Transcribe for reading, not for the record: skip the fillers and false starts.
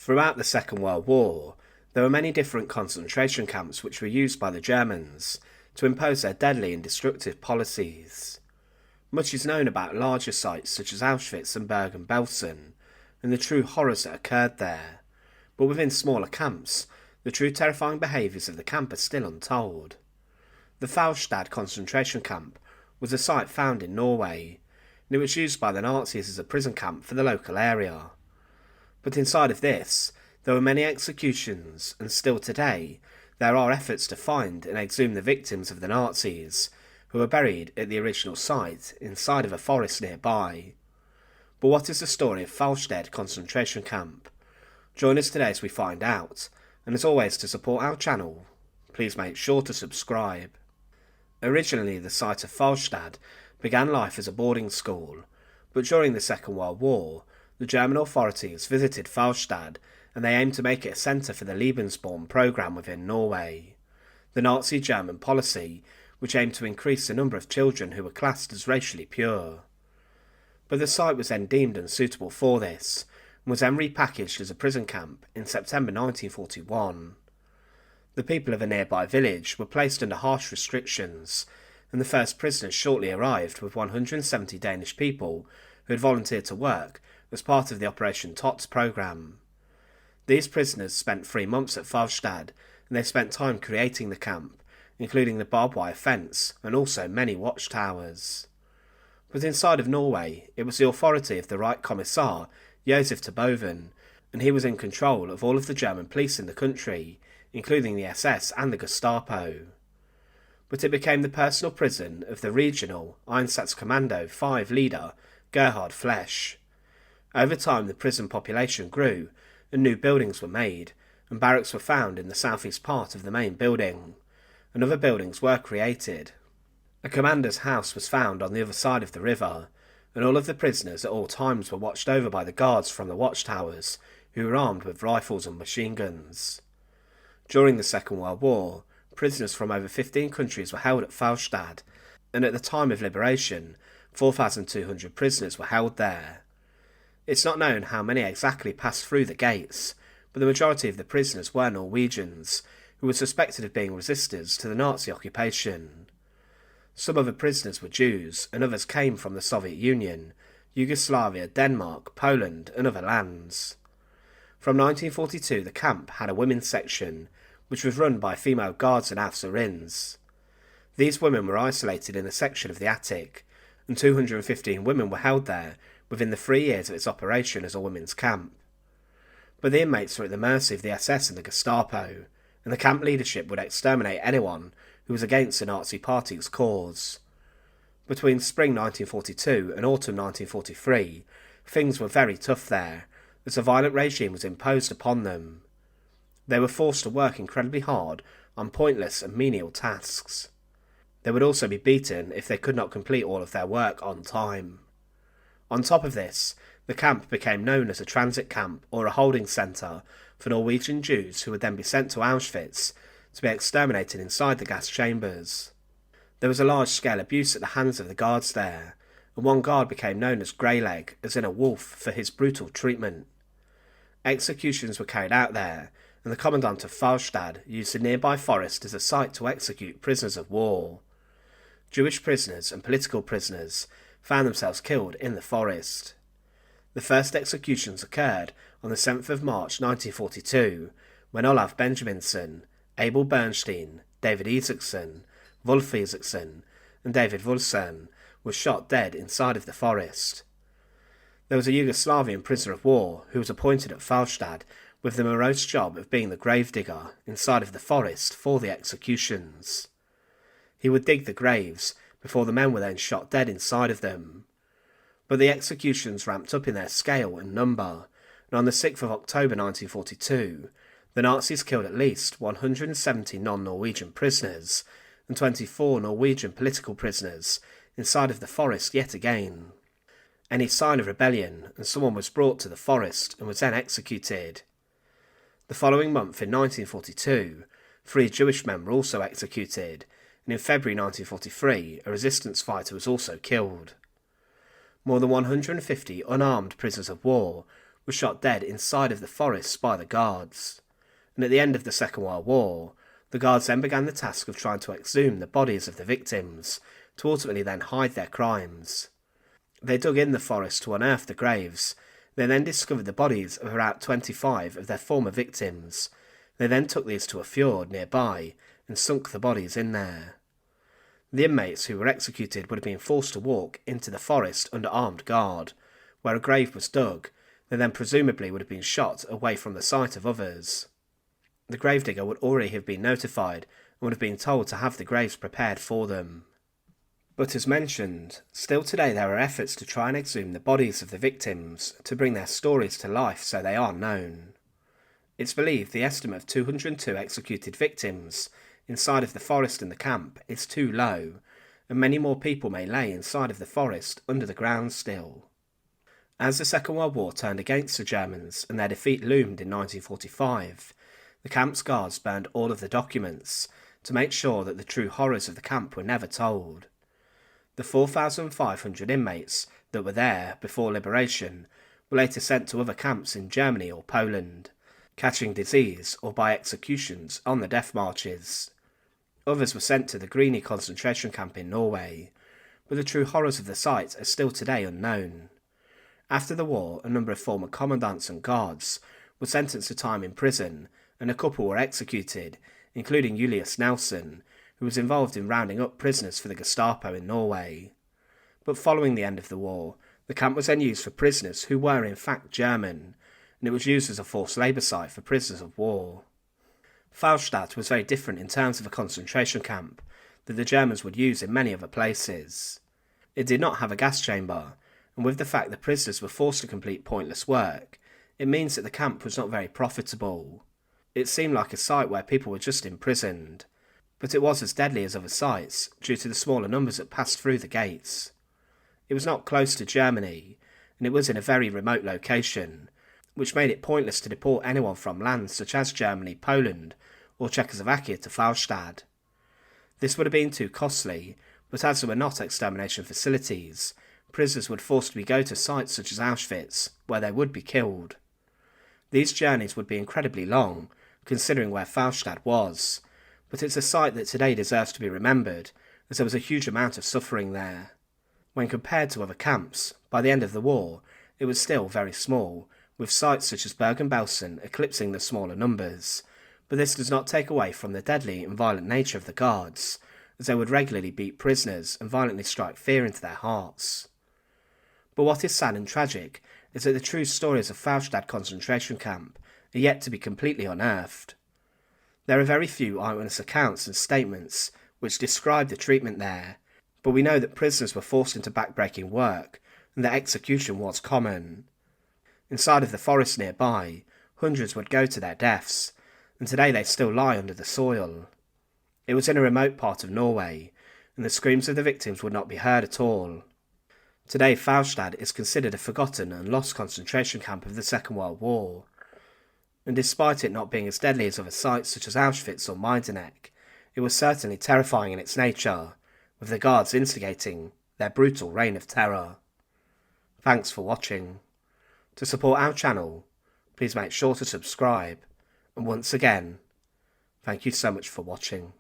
Throughout the Second World War, there were many different concentration camps which were used by the Germans to impose their deadly and destructive policies. Much is known about larger sites such as Auschwitz and Bergen-Belsen, and the true horrors that occurred there, but within smaller camps, the true terrifying behaviours of the camp are still untold. The Falstad concentration camp was a site found in Norway, and it was used by the Nazis as a prison camp for the local area. But inside of this, there were many executions, and still today, there are efforts to find and exhume the victims of the Nazis, who were buried at the original site inside of a forest nearby. But what is the story of Falstad concentration camp? Join us today as we find out, and as always, to support our channel, please make sure to subscribe. Originally, the site of Falstad began life as a boarding school, but during the Second World War, the German authorities visited Falstad and they aimed to make it a centre for the Lebensborn programme within Norway, the Nazi German policy which aimed to increase the number of children who were classed as racially pure. But the site was then deemed unsuitable for this, and was then repackaged as a prison camp in September 1941. The people of a nearby village were placed under harsh restrictions, and the first prisoners shortly arrived with 170 Danish people who had volunteered to work as part of the Operation Tots programme. These prisoners spent 3 months at Falstad, and they spent time creating the camp, including the barbed wire fence and also many watchtowers. But inside of Norway, it was the authority of the Right Commissar, Josef Terboven, and he was in control of all of the German police in the country, including the SS and the Gestapo. But it became the personal prison of the regional Einsatzkommando 5 leader, Gerhard Flesch. Over time the prison population grew, and new buildings were made, and barracks were found in the southeast part of the main building, and other buildings were created. A commander's house was found on the other side of the river, and all of the prisoners at all times were watched over by the guards from the watchtowers, who were armed with rifles and machine guns. During the Second World War, prisoners from over 15 countries were held at Falstad, and at the time of liberation, 4,200 prisoners were held there. It's not known how many exactly passed through the gates, but the majority of the prisoners were Norwegians, who were suspected of being resistors to the Nazi occupation. Some of the prisoners were Jews, and others came from the Soviet Union, Yugoslavia, Denmark, Poland, and other lands. From 1942, the camp had a women's section, which was run by female guards and Aufseherinnen. These women were isolated in a section of the attic, and 215 women were held there within the 3 years of its operation as a women's camp. But the inmates were at the mercy of the SS and the Gestapo, and the camp leadership would exterminate anyone who was against the Nazi Party's cause. Between spring 1942 and autumn 1943, things were very tough there, as a violent regime was imposed upon them. They were forced to work incredibly hard on pointless and menial tasks. They would also be beaten if they could not complete all of their work on time. On top of this, the camp became known as a transit camp or a holding centre for Norwegian Jews who would then be sent to Auschwitz to be exterminated inside the gas chambers. There was a large-scale abuse at the hands of the guards there, and one guard became known as Greyleg, as in a wolf, for his brutal treatment. Executions were carried out there, and the commandant of Falstad used the nearby forest as a site to execute prisoners of war. Jewish prisoners and political prisoners found themselves killed in the forest. The first executions occurred on the 7th of March 1942, when Olav Benjaminson, Abel Bernstein, David Isaacson, Wolf Isaacson, and David Wulfsson were shot dead inside of the forest. There was a Yugoslavian prisoner of war who was appointed at Falstad with the morose job of being the gravedigger inside of the forest for the executions. He would dig the graves before the men were then shot dead inside of them. But the executions ramped up in their scale and number, and on the 6th of October 1942, the Nazis killed at least 170 non-Norwegian prisoners and 24 Norwegian political prisoners inside of the forest yet again. Any sign of rebellion, and someone was brought to the forest and was then executed. The following month in 1942, 3 Jewish men were also executed, and in February 1943 a resistance fighter was also killed. More than 150 unarmed prisoners of war were shot dead inside of the forests by the guards. And at the end of the Second World War, the guards then began the task of trying to exhume the bodies of the victims, to ultimately then hide their crimes. They dug in the forest to unearth the graves. They then discovered the bodies of about 25 of their former victims. They then took these to a fjord nearby and sunk the bodies in there. The inmates who were executed would have been forced to walk into the forest under armed guard. Where a grave was dug, they then presumably would have been shot away from the sight of others. The gravedigger would already have been notified and would have been told to have the graves prepared for them. But as mentioned, still today there are efforts to try and exhume the bodies of the victims to bring their stories to life so they are known. It's believed the estimate of 202 executed victims inside of the forest and the camp is too low, and many more people may lay inside of the forest under the ground still. As the Second World War turned against the Germans and their defeat loomed in 1945, the camp's guards burned all of the documents to make sure that the true horrors of the camp were never told. The 4,500 inmates that were there before liberation were later sent to other camps in Germany or Poland, catching disease or by executions on the death marches. Others were sent to the Greenie concentration camp in Norway, but the true horrors of the site are still today unknown. After the war, a number of former commandants and guards were sentenced to time in prison, and a couple were executed, including Julius Nelson, who was involved in rounding up prisoners for the Gestapo in Norway. But following the end of the war, the camp was then used for prisoners who were in fact German, and it was used as a forced labour site for prisoners of war. Falstad was very different in terms of a concentration camp that the Germans would use in many other places. It did not have a gas chamber, and with the fact that prisoners were forced to complete pointless work, it means that the camp was not very profitable. It seemed like a site where people were just imprisoned, but it was as deadly as other sites due to the smaller numbers that passed through the gates. It was not close to Germany, and it was in a very remote location, which made it pointless to deport anyone from lands such as Germany, Poland, or Czechoslovakia to Falstad. This would have been too costly, but as there were not extermination facilities, prisoners would forcibly go to sites such as Auschwitz, where they would be killed. These journeys would be incredibly long, considering where Falstad was, but it's a site that today deserves to be remembered, as there was a huge amount of suffering there. When compared to other camps, by the end of the war, it was still very small, with sites such as Bergen-Belsen eclipsing the smaller numbers, but this does not take away from the deadly and violent nature of the guards, as they would regularly beat prisoners and violently strike fear into their hearts. But what is sad and tragic is that the true stories of Falstad concentration camp are yet to be completely unearthed. There are very few eyewitness accounts and statements which describe the treatment there, but we know that prisoners were forced into backbreaking work and that execution was common. Inside of the forest nearby, hundreds would go to their deaths, and today they still lie under the soil. It was in a remote part of Norway, and the screams of the victims would not be heard at all. Today Falstad is considered a forgotten and lost concentration camp of the Second World War, and despite it not being as deadly as other sites such as Auschwitz or Majdanek, it was certainly terrifying in its nature, with the guards instigating their brutal reign of terror. Thanks for watching. To support our channel, please make sure to subscribe, and once again, thank you so much for watching.